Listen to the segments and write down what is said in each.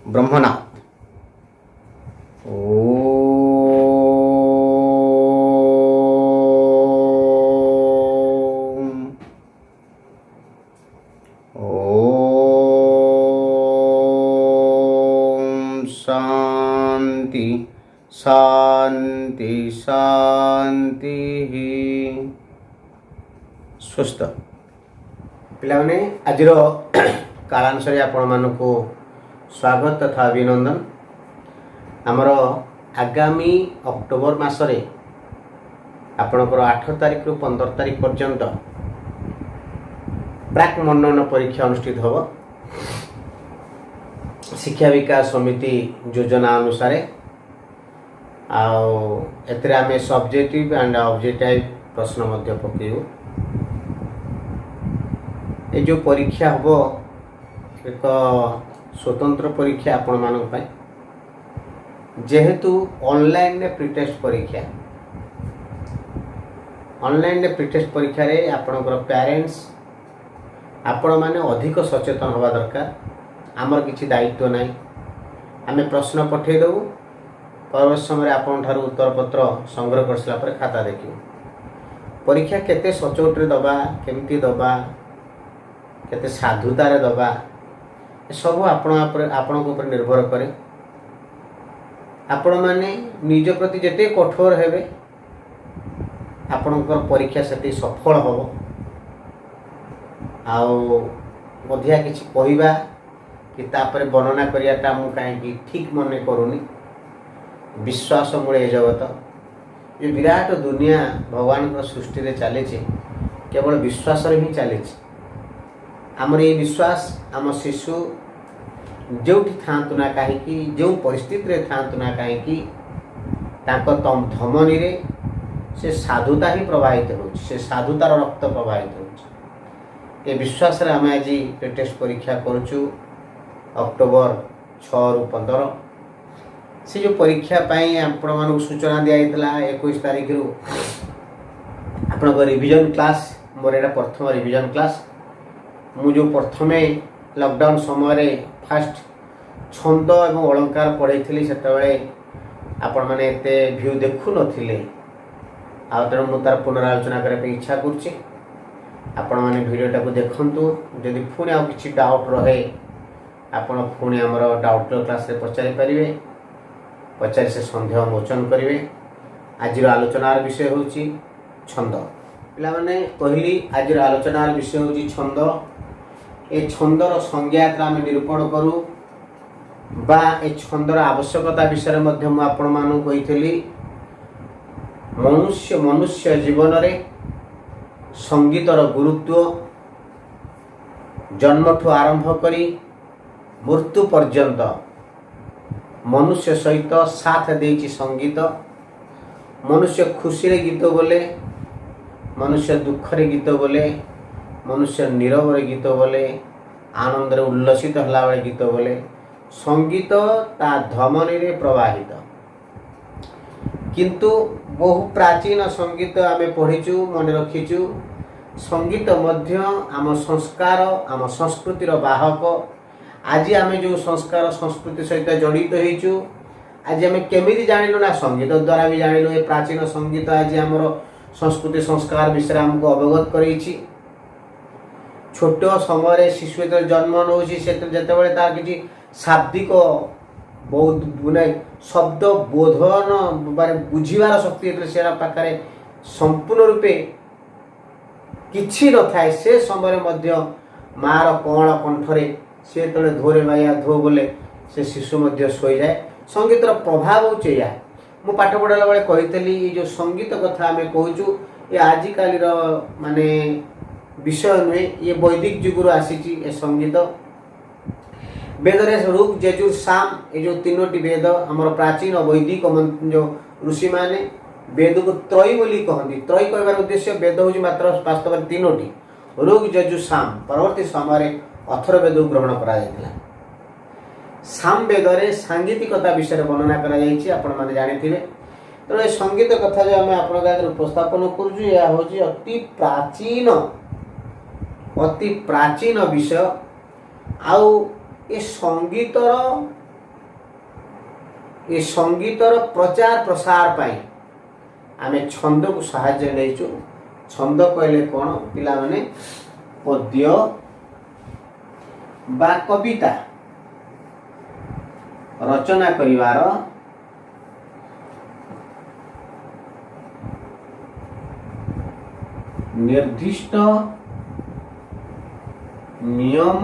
ब्रह्मनाथ। शांति शांति शांति। स्वस्थ पिलाने आज कालांशरे आपण मानक स्वागत तथा अभिनंदन। आमर आगामी अक्टोबर मासरे आपणकर 8 तारिख रु 15 तारिख पर्यंत प्राक मनन परीक्षा अनुष्ठित होब। शिक्षा विकास समिति योजना अनुसार एतरे आमे सब्जेक्टिव एंड ऑब्जेक्टिव प्रश्न मध्य पकेबू। ये जो परीक्षा हम एक स्वतंत्र परीक्षा आपण मानक पाई, जेहेतु ऑनलाइन प्रीटेस्ट परीक्षा। ऑनलाइन प्रीटेस्ट परीक्षा रे आपणकर पेरेंट्स आपण माने अधिक सचेतन होवा दरकार। आमर किसी दायित्व नहीं, आमे प्रश्न पठे देबू, परवर्त समय आपण ठारू उत्तर पत्र संग्रह कर सला पर खाता देखियो। परीक्षा केते सचोट रे दबा, केमती दबा, केते साधुतार दबा, सब आपण ऊपर निर्भर करे। आपण माने निज प्रति जेते कठोर हेबे आपणकर परीक्षा सेते सफल होबो। आउ मध्या किछि कहिबा कि तापर वर्णना करियाटा मु कहीं ठीक मन करूनी। विश्वास मूले जगत ये विराट दुनिया भगवान को सृष्टि रे चली, केवल विश्वास रे ही चली। आमर ये विश्वास आम शिशु जो थांतु ना कहीं, जो परिस्थिति रे थांतु ना कहीं, धमनी रे से साधुता ही प्रवाहित हो, से साधुतार रक्त प्रवाहित हो। ये विश्वास रे आम आज टेस्ट परीक्षा करूँ अक्टोबर 6 रु 15। से जो परीक्षा पाई आपण मानक सूचना दिया 21 तारिख रु आपण रिविजन क्लास। मोर एटा प्रथम रिविजन क्लास। मु जो प्रथमे लॉकडाउन समय फास्ट छंद एवं अलंकार पढ़ाई सेतबेले आपण माने एते व्यू देखु नथिले। आ तेणु मु तार पुनरालोचना करने इच्छा करछि। आपण माने वीडियोटा को देखंतु। जदि पुणी आ किछि डाउट रहे आपण पुणी हमर डाउट क्लास रे पचारि परिवे, पचारि से संदेह मोचन करिवे। आज आलोचनार विषय होछि छंद। पिला माने कहली आज आलोचनार विषय होछि छंद। ए छंदर संज्ञात आम निरूपण करू बा ए छंदर आवश्यकता विषय मध्य मु आपण मानु कहितली। मनुष्य जीवन रे संगीतर गुरुत्व जन्मठू आरंभ करी मृत्यु पर्यंत मनुष्य सहित साथ देछि संगीत। मनुष्य खुशी रे गीत बोले, मनुष्य दुख रे गीत बोले, मनुष्य नीरव रे गीत बोले, आनंद रे उल्लसित हला बेले गीत बोले। संगीत ता धमनी रे प्रवाहित। किंतु बहु प्राचीन संगीत आमे पढ़िचु, मन रखिचु। संगीत मध्य आम संस्कार आम संस्कृतिर बाहक। आज आमे जो संस्कार संस्कृति सहित जड़ित होइचु। आज आमे केमिति जानिलु ना संगीत द्वारा भी जानिलु। ए प्राचीन संगीत आज हमर संस्कृति संस्कार विषय हमको अवगत करैछि। छोट समय शिशु जन्म नौछि जेतेबेले तार किछि शाब्दिक बहुत गुणे शब्द बोधन बारे बुझिबार शक्ति से पाखरे संपूर्ण रूपे किछि न थाए। से समय मध्य मार कण कंठरे से तले धोरे माया धो बोले से शिशु मध्य सोई जाए। संगीतर प्रभाव होचे या मु पाठ पढ़ला बेले कहितली। जो संगीत कथा आमे कहूचु ये आजिकाली माने विषय नुहे, ये वैदिक जुगुरु आसीची। ए संगीत वेद रे ऋग यजुर साम ये जो तीनोटी वेद हमर प्राचीन वैदिक जो ऋषि माने वेद को त्रय बोली कहंदी। त्रय कहबार उद्देश्य वेद होची मात्र वास्तव में तीनोटी ऋग यजुर साम। परवर्ती समय अथर्ववेद ग्रहण करा जायतिला। साम वेद रे सांगीतिकता विषय वर्णना करा जायछि, आपण माने जानिथिबे। तो ए संगीत कथा जो हम आपण आगे उपस्थापन करूछु या होची अति प्राचीन विषय। आउ ए संगीतर ए संगीतर प्रचार प्रसार पाई आमे छंद को सहाय्य नहींचु। छंद कहले कौन पिला माने पद्य बा कविता रचना करिवार निर्दिष्ट नियम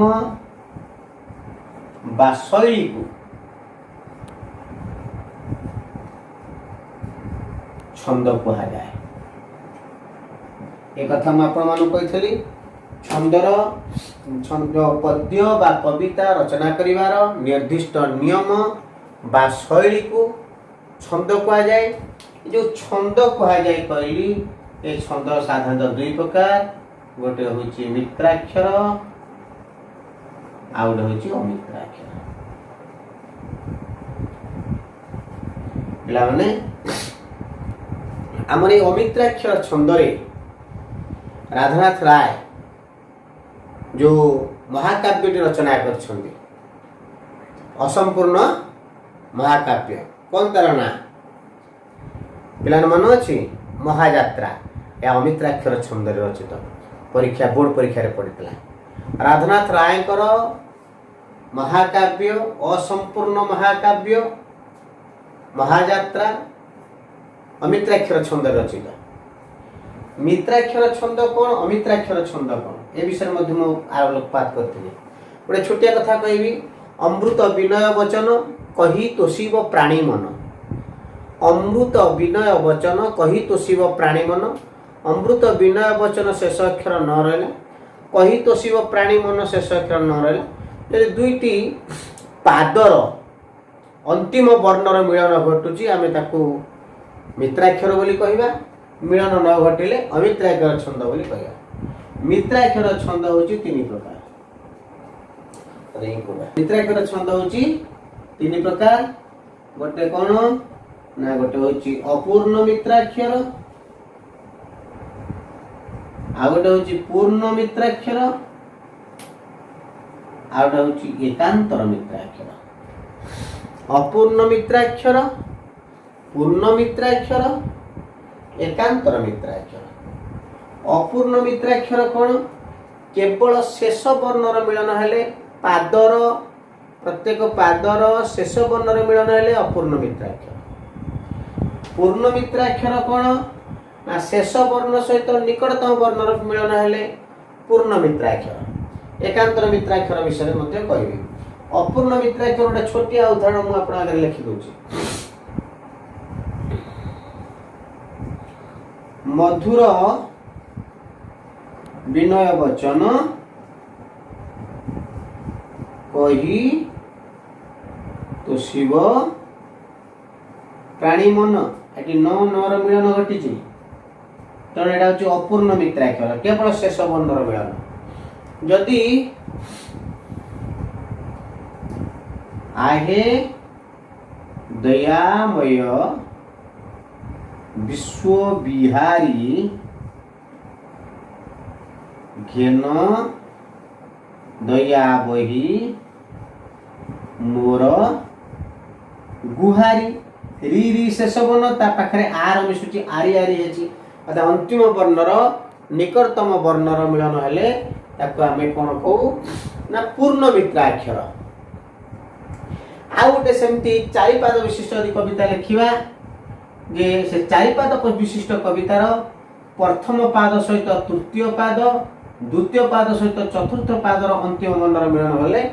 बा शैली को छंद कहा जाए। एक कथा मैं आपण कही छंदर छंद पद्य बा कविता रचना करिवार निर्दिष्ट नियम बा शैली को छंद कहा जाए। जो छंद कहा जाए कहली ये छंद साधारणतः दुई प्रकार, गोटे हूँ मित्राक्षर आ गोटे हूँ अमित्राक्षर। पिलाने आमर ये अमित्राक्षर छंदरे राधानाथ राय जो महाकाव्य रचना कर असंपूर्ण महाकाव्य कौन तार ना पिलाने मन अच्छी महायात्रा या अमित्राक्षर छंद रचित परीक्षा बोर्ड परीक्षा पड़ता। राधानाथ राय महाकाव्य असंपूर्ण महाकाव्य महायात्रा अमित्राक्षर छंद रचित। मित्राक्षर छंद कौन अमित्राक्षर छंद कौन ए विषय में आलोकपात करी। गोटे छोटिया कथा कहबी अमृत विनय वचन कही तोषिब प्राणी मन। अमृत विनय वचन कही तोषिब प्राणी मन। अमृत विनय वचन शेष अक्षर न रहा कही तोषिब प्राणी मन शेष अक्षर न रहा जब दुईटी पादर अंतिम वर्णर मिलन घटुची आमे ताकू मित्राक्षर बोली कहवा मिलन न घटिले अमित्राक्षर छंद बोली कहवा। मित्राक्षर छंद होची तीन प्रकार। मित्राक्षर छंद होची तीन प्रकार। गोटे कौन ना गोटे होची अपूर्ण मित्राक्षर आ गोटे होची पूर्ण मित्राक्षर आ गोटे होची एकांतर मित्राक्षर। अपूर्ण मित्राक्षर पूर्ण मित्राक्षर एकांतर मित्राक्षर। अपूर्ण मित्राक्षर कौन केवल शेष वर्णर मिलन हेले पादर प्रत्येक पादर शेष वर्णर मिलन हेले अपूर्ण मित्राक्षर। पूर्ण मित्राक्षर कौन ना शेष वर्ण सहित निकटतम वर्णर मिलन हेले पूर्ण मित्राक्षर। एकांतर मित्राक्षर विषय में कहबी। अपूर्ण मित्राक्षर गोटे छोटिया उदाहरण मुझे आप आगे लिखि दूची। मधुर विनय वचन कही तोषिब प्राणी मन ये नर मिलन घटी तेणु यहाँ हूँ अपूर्ण मित्राक्षर केवल शेष वर्णर मिलन। जदि आहे दयामय विश्व बिहारी घेन दया बही मोर गुहारी री री शेष वर्ण ता पाखरे आर मिशुची आरी आरी है अर्थात अंतिम वर्णर निकटतम वर्णर मिलन हेले ताको आमे कोन कहू ना पूर्ण मित्राक्षर। आ गोटे सेमती चारिपाद विशिष्ट यदि कविता लिखा जे से चारिपाद विशिष्ट कवितार प्रथम पाद सहित तृतीय पाद द्वितीय पाद सहित चतुर्थ पादर अंतिम वर्णर मिलन हेले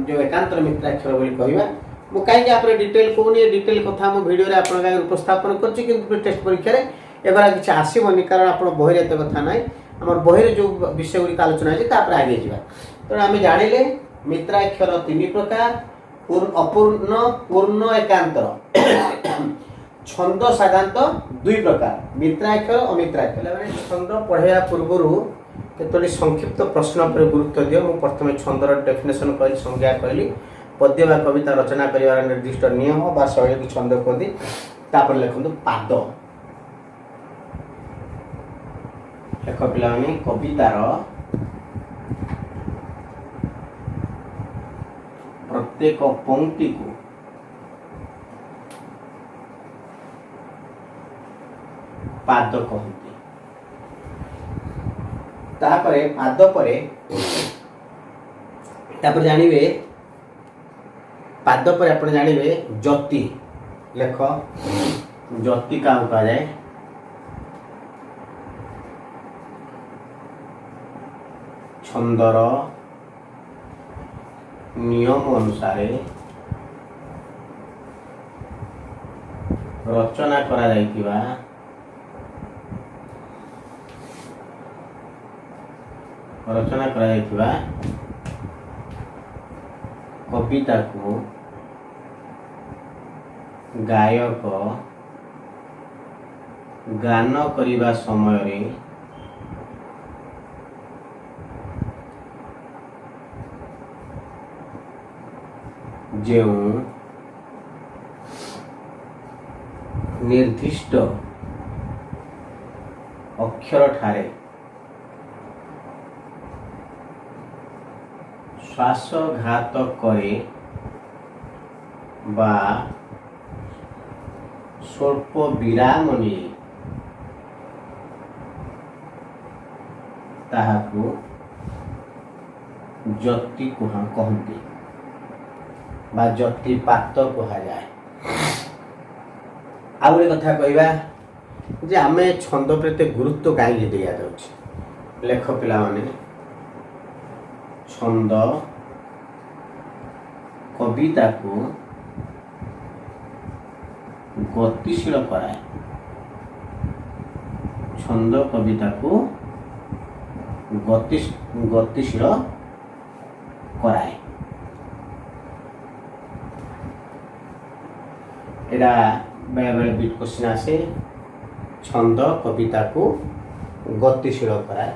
जो एकांतर मित्राक्षर बोली कहवा। मु कहीं आप डिटेल कहूनी डिटेल कथा मो वीडियो रे आपन आगे उपस्थापन करछि किंतु टेस्ट परीक्षा रे एबार किसी आसबनी कारण आप बही एत कथा ना आम बही जो विषय गुड़िक आलोचना है आगे जा। तेणु आम जानिले मित्राक्षर तीन प्रकार अपूर्ण पूर्ण एकांतर। छंद साधारणतः दुई प्रकार मित्राक्षर अमित्राक्षर। छंद पढ़ाया पूर्व केतोटी संक्षिप्त प्रश्न पर गुरुत्व दियो। मु प्रथम छंदर डेफिनेशन कहली संज्ञा कहली पद्य बा कविता रचना करिवार निर्दिष्ट नियम बा शैली की छंद कहती तापर लिखंतु पाद। एक पिलाने कवितार प्रत्येक पंक्ति को पाद कहते। तापरे पाद परे तापर जानिबे पाद पर आप जानवे जति लेख जति क्या कहा जाए छंदर नियम अनुसार रचना करा जाइतिबा कविता को गायक गान करिबा समय रे जो निर्दिष्ट अक्षर ठारे श्वासघात करे बा स्वल्प विराम निये ताहाकु जति कहते बा जतिपात कहा जाए। आउ गोटे कथा कहवा जे आमे छंद प्रति गुरुत्व कहीं दिया जाउछि। लेख पिला माने छंद कविता को गतिशील कराए। छंद कविता को गतिशील कराए। एरा बेले बेले बीट क्वेश्चन आसे छंद कविता को गतिशील कराए।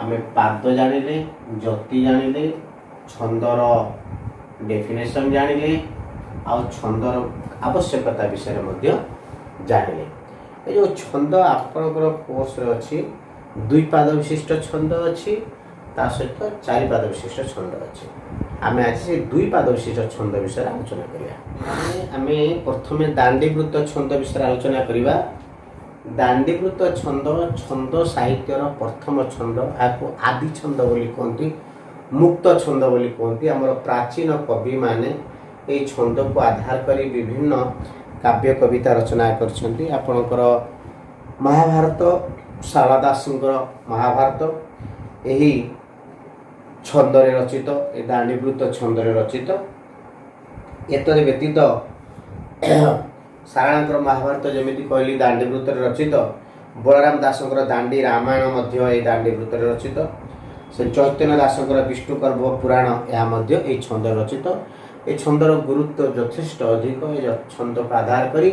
आमे पाद जानिले जति जानिले छंदर डेफिनेशन जानिले आ छंदर आवश्यकता विषय मध्य जानिले। ए जो छंद आपनकर कोर्स रे अछि दुई पाद विशिष्ट छंद अछि ता सहित चारि पाद विशिष्ट छंद अछि। आमे आज से दुई पाद विशिष्ट छंद विषय आलोचना करिया। आमे प्रथमे दांडीवृत्त छंद विषय आलोचना करिवा। दांडीवृत्त छंद छंद साहित्यर प्रथम छंद आको आदि छंद बोली कहती मुक्त छंद बोली कहती। आमर प्राचीन कवि माने ए छंद को आधार करी विभिन्न काव्य कविता रचना करछंती। आपनकर महाभारत शारदा दासंकर महाभारत एही छंदरे रचित ए दांडीवृत्त छंदरे रचित। एतरे व्यतीत सारांकर महाभारत जमिति कहली दांडीवृत्त रचित। बलराम दासंकर दांडी रामायण मध्य ए दांडीवृत्त रचित। से चैतन्य दासंकर विष्णुपर्व पुराण यह मध्य ए छंद रचित। ए छंदर गुरुत्व यथेष्ट अधिक। ए छंद को आधार करी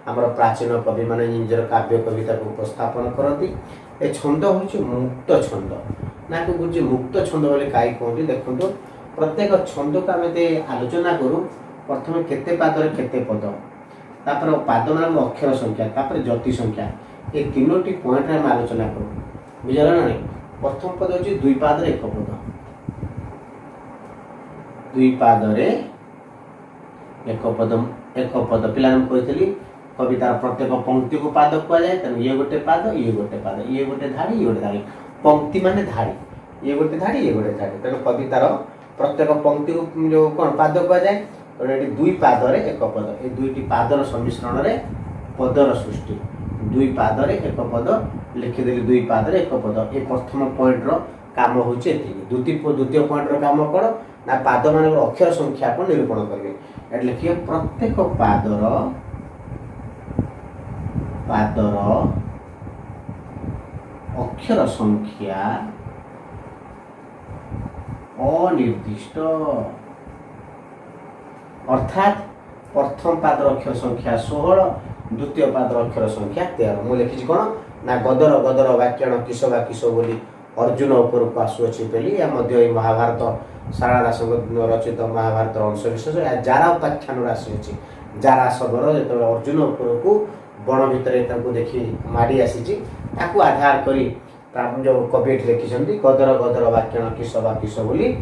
आमर प्राचीन कवि माने निजर काव्य कविता को उपस्थापन करती। ए छंद होछि मुक्त छंद ना को बुझी मुक्त छंद बोले काई कहती। देखंतु प्रत्येक छंद को आमे आलोचना करू प्रथम केते पादरे केते पद तापर पाद मान अक्षर संख्या तापर जति संख्या ए तीनोटी पॉइंट रे हम आलोचना करू। बुझला ना। प्रथम पद होछि दुई पादरे एक पद। दुई पादरे एक पद पिला हम कहतली कवितार प्रत्येक पंक्ति को पाद कह जाए। तने ये गोटे पाद ये गोटे पाद ये गोटे धाड़ी ये गोटे धाड़ी पंक्ति माने धाड़ी ये गोटे धाड़ी ये गोटे धाड़ी। तने कवितार प्रत्येक पंक्ति को जो कोन पाद कह जाए। तो ये दुई पादरे एक पद ए दुईटी पादर सम्मिश्रण रे पदर सृष्टि। दुई पादरे एक पद लिखिदेली दुई पादरे एक पद। ए प्रथम पॉइंट रो काम होचे एति। द्वितीय पॉइंट रो काम करो ना पाद मान अक्षर संख्या को निरूपण करिवे। एट लिखिए प्रत्येक पादर अक्षर संख्या अनिर्दिष्ट। अर्थात प्रथम पादर अक्षर संख्या 16 द्वितीय पादर अक्षर संख्या 13। मु लिखिछि कोन ना गदर गदर वाक्याण किस बा किस बोली अर्जुन ऊपर को आसुछि पेली। या मध्य ए महाभारत शारदा दासंकर रचित महाभारत अंश विशेष जारा उपाख्यान राशि अछि। जारा शब्दर जेतबे अर्जुन ऊपर को बण भितरे ताको देखि माडी आसीछि ताको आधार करी जो कवि लिखिछंती गदर गदर वाक्याण किस बा किस बोली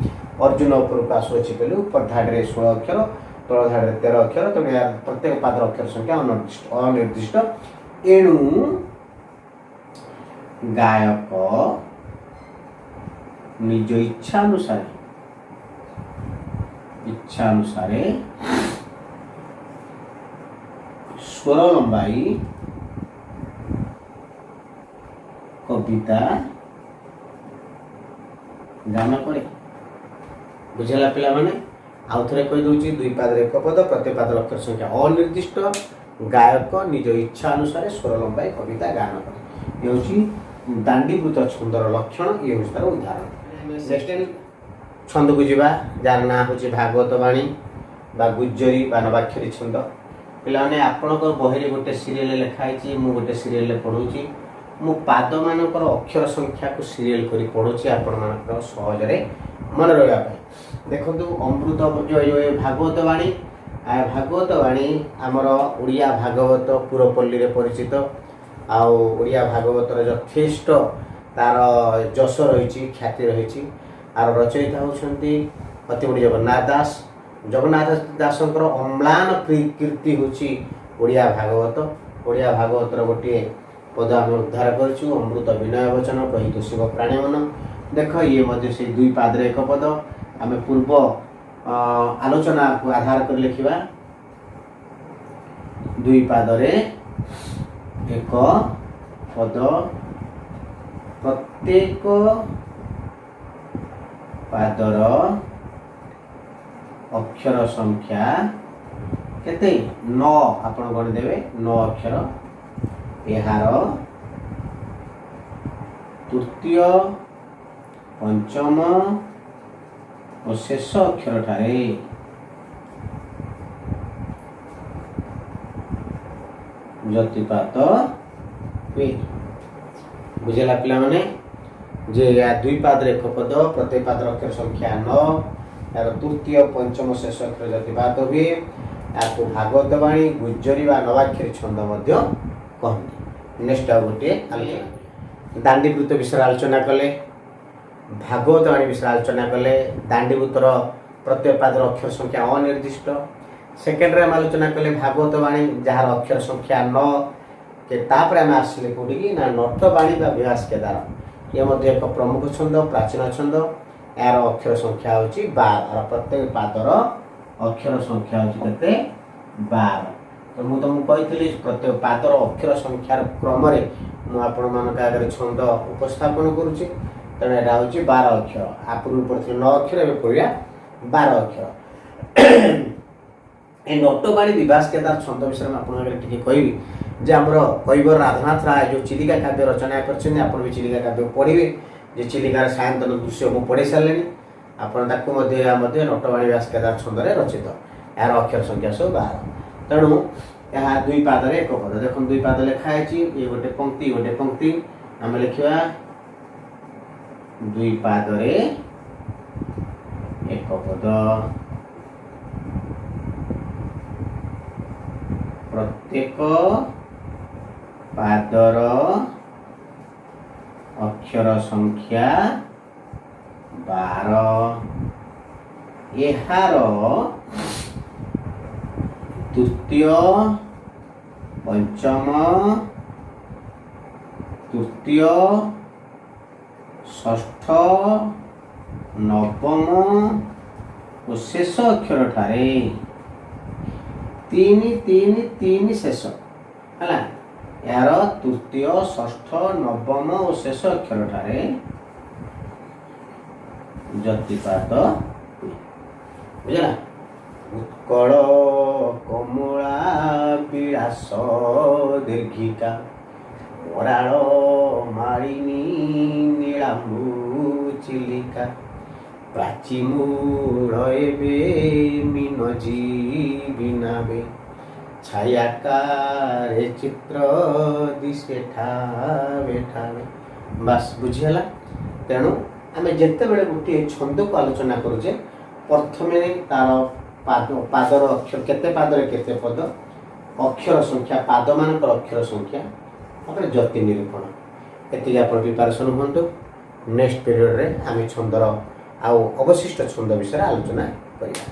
अर्जुन ऊपर को आसुछि पेली। ऊपर धाडरे 16 अक्षर तल धाडरे 13 अक्षर। तो प्रत्येक पादर अक्षर संख्या अनिर्दिष्ट। एणु ଗାୟକ ନିଜ ଇଚ୍ଛା ଅନୁସାରେ ସ୍ୱର ଲମ୍ବାଇ କବିତା ଗାନ କରେ। ବୁଝିଲା ପିଲାମାନେ? ଆଉ ଥରେ କହିଦେଉଛି, ଦୁଇ ପାଦରେ ଏକ ପଦ, ପ୍ରତ୍ୟେକ ପାଦର ଅକ୍ଷର ସଂଖ୍ୟା ଅନିର୍ଦ୍ଦିଷ୍ଟ, ଗାୟକ ନିଜ ଇଚ୍ଛା ଅନୁସାରେ ସ୍ୱର ଲମ୍ବାଇ କବିତା ଗାନ କରେ। ଏ ହେଉଛି ଦାଣ୍ଡିବୃତ୍ତ ଛନ୍ଦର ଲକ୍ଷଣ, ଇଏ ହେଉଛି ତାର ଉଦାହରଣ। ନେକ୍ସଟ ଛନ୍ଦକୁ ଯିବା, ଯାହାର ନାଁ ହେଉଛି ଭାଗବତ ବାଣୀ ବା ଗୁଜ୍ଜରୀ ବା ନବାକ୍ଷରୀ ଛନ୍ଦ। ପିଲାମାନେ ଆପଣଙ୍କ ବହିରେ ଗୋଟେ ସିରିଏଲ ଲେଖା ହେଇଛି, ମୁଁ ଗୋଟେ ସିରିଏଲରେ ପଢ଼ଉଛି। ମୁଁ ପାଦମାନଙ୍କର ଅକ୍ଷର ସଂଖ୍ୟାକୁ ସିରିଏଲ କରି ପଢ଼ୁଛି ଆପଣମାନଙ୍କର ସହଜରେ ମନେ ରହିବା ପାଇଁ। ଦେଖନ୍ତୁ, ଅମୃତ ଭାଗବତ ବାଣୀ। ଭାଗବତ ବାଣୀ ଆମର ଓଡ଼ିଆ ଭାଗବତ ପୁରପଲ୍ଲୀରେ ପରିଚିତ। ଆଉ ଓଡ଼ିଆ ଭାଗବତର ଯଥେଷ୍ଟ ତାର ଯଶ ରହିଛି, ଖ୍ୟାତି ରହିଛି। ଆର ରଚୟିତା ହେଉଛନ୍ତି ଅତିବଡ଼ି ଜଗନ୍ନାଥ ଦାସ। ଜଗନ୍ନାଥ ଦାସଙ୍କର ଅମ୍ଳାନ କୀର୍ତ୍ତି ହେଉଛି ଓଡ଼ିଆ ଭାଗବତ। ଓଡ଼ିଆ ଭାଗବତର ଗୋଟିଏ ପଦ ଆମେ ଉଦ୍ଧାର କରିଛୁ, ଅମୃତ ବିନୟ ବଚନ କହି ଶିବ ପ୍ରାଣୀମନ। ଦେଖ, ଇଏ ମଧ୍ୟ ସେଇ ଦୁଇ ପାଦରେ ଏକ ପଦ। ଆମେ ପୂର୍ବ ଆଲୋଚନାକୁ ଆଧାର କରି ଲେଖିବା, ଦୁଇ ପାଦରେ ଏକ ପଦ, ପ୍ରତ୍ୟେକ ପାଦର ଅକ୍ଷର ସଂଖ୍ୟା କେତେ? 9। ଆପଣ ଗଣିଦେବେ 9 ଅକ୍ଷର। ଏହାର ତୃତୀୟ, ପଞ୍ଚମ ଓ ଶେଷ ଅକ୍ଷରଠାରେ ଯତିପାତ ହୁଏ। ବୁଝିଲା ପିଲାମାନେ? ଯେ ଦୁଇ ପାଦରେ ଏକ ପଦ, ପ୍ରତ୍ୟେକ ପାଦର ଅକ୍ଷର ସଂଖ୍ୟା 9, ଏହାର ତୃତୀୟ, ପଞ୍ଚମ, ଶେଷ ଅକ୍ଷର ଯତିପାତ ହୁଏ। ଏହାକୁ ଭାଗବତ ବାଣୀ, ଗୁଜ୍ଜରୀ ବା ନବାକ୍ଷରୀ ଛନ୍ଦ ମଧ୍ୟ କହନ୍ତି। ନେକ୍ସଟ ଆଉ ଗୋଟିଏ ଆଲୋଚନା, ଦାଣ୍ଡିବୃତ୍ତ ବିଷୟରେ ଆଲୋଚନା କଲେ, ଭାଗବତ ବାଣୀ ବିଷୟରେ ଆଲୋଚନା କଲେ। ଦାଣ୍ଡିବୃତ୍ତର ପ୍ରତ୍ୟେକ ପାଦର ଅକ୍ଷର ସଂଖ୍ୟା ଅନିର୍ଦ୍ଦିଷ୍ଟ। ସେକେଣ୍ଡରେ ଆମେ ଆଲୋଚନା କଲେ ଭାଗବତ ବାଣୀ, ଯାହାର ଅକ୍ଷର ସଂଖ୍ୟା 9। ତାପରେ ଆମେ ଆସିଲେ କୋଉଠିକି ନା ନଟବାଣୀ ବା ବିଭାସ କେଦାର। ଇଏ ମଧ୍ୟ ଏକ ପ୍ରମୁଖ ଛନ୍ଦ, ପ୍ରାଚୀନ ଛନ୍ଦ। ଏହାର ଅକ୍ଷର ସଂଖ୍ୟା ହେଉଛି 12। ପ୍ରତ୍ୟେକ ପାଦର ଅକ୍ଷର ସଂଖ୍ୟା ହେଉଛି କେତେ? 12। ତ ମୁଁ ତମକୁ କହିଥିଲି ପ୍ରତ୍ୟେକ ପାଦର ଅକ୍ଷର ସଂଖ୍ୟାର କ୍ରମରେ ମୁଁ ଆପଣମାନଙ୍କ ଆଗରେ ଛନ୍ଦ ଉପସ୍ଥାପନ କରୁଛି। ତେଣୁ ଏଇଟା ହେଉଛି 12 ଅକ୍ଷର। ପୂର୍ବରୁ ପଡ଼ିଥିଲା 9 ଅକ୍ଷର, ଏବେ ପଡ଼ିଲା 12 ଅକ୍ଷର। ଏ ନଟବାଣୀ ବିଭାସ କେଦାର ଛନ୍ଦ ବିଷୟରେ ମୁଁ ଆପଣଙ୍କ ଆଗରେ ଟିକେ କହିବି ଯେ ଆମର କୈବର ରାଧାନାଥ ରାୟ ଯେଉଁ ଚିଲିକା କାବ୍ୟ ରଚନା କରିଛନ୍ତି, ଆପଣ ବି ଚିଲିକା କାବ୍ୟ ପଢ଼ିବେ। ଯେ ଚିଲିକାର ସାୟନ୍ତନ ଦୃଶ୍ୟ ମୁଁ ପଢ଼ି ସାରିଲେଣି, ଆପଣ ତାକୁ ମଧ୍ୟ ଏହା ମଧ୍ୟ ନଟବାଣୀ ବିଭାସ କେଦାର ଛନ୍ଦରେ ରଚିତ। ଏହାର ଅକ୍ଷର ସଂଖ୍ୟା ସବୁ 12। ତେଣୁ ଏହା ଦୁଇ ପାଦରେ ଏକ ପଦ। ଦେଖନ୍ତୁ, ଦୁଇ ପାଦ ଲେଖା ହେଇଛି, ଇଏ ଗୋଟେ ପଂକ୍ତି, ଗୋଟେ ପଂକ୍ତି। ଆମେ ଲେଖିବା ଦୁଇ ପାଦରେ ଏକ ପଦ, ପ୍ରତ୍ୟେକ ପାଦର ଅକ୍ଷର ସଂଖ୍ୟା 12। ଏହାର ତୃତୀୟ, ପଞ୍ଚମ, ତୃତୀୟ, ଷଷ୍ଠ, ନବମ ଓ ଶେଷ ଅକ୍ଷରଠାରେ 3 3 3 ଶେଷ ହେଲା। ଏହାର ତୃତୀୟ, ଷଷ୍ଠ, ନବମ ଓ ଶେଷ ଅକ୍ଷରଠାରେ ଯତିପାତ ବୁଝିଲା। ଉତ୍କଳ କମଳା ବିଳାସ ଦୀର୍ଘିକା, କରାଳ ମାଳିନୀ ନୀଳାମ୍ବୁ ଚିଲିକା, ପ୍ରାଚୀ ମୂଳ ଏବେ ମିନଜି ବିନାବେ, ଛାୟାକାରେ ଚିତ୍ର ଦିଶେ ଠାବେ ଠାବେ। ବାସ୍ ବୁଝିହେଲା। ତେଣୁ ଆମେ ଯେତେବେଳେ ଗୋଟିଏ ଛନ୍ଦକୁ ଆଲୋଚନା କରୁଛେ, ପ୍ରଥମେ ତାର ପାଦର ଅକ୍ଷର, କେତେ ପାଦରେ କେତେ ପଦ, ଅକ୍ଷର ସଂଖ୍ୟା, ପାଦମାନଙ୍କର ଅକ୍ଷର ସଂଖ୍ୟା, ତାପରେ ଯତି ନିରୂପଣ। ଏତିକି ଆପଣ ପ୍ରିପାରେସନ୍ ହୁଅନ୍ତୁ। ନେକ୍ସଟ ପିରିୟଡ଼ରେ ଆମେ ଛନ୍ଦର ଆଉ ଅବଶିଷ୍ଟ ଛନ୍ଦ ବିଷୟରେ ଆଲୋଚନା କରିବା।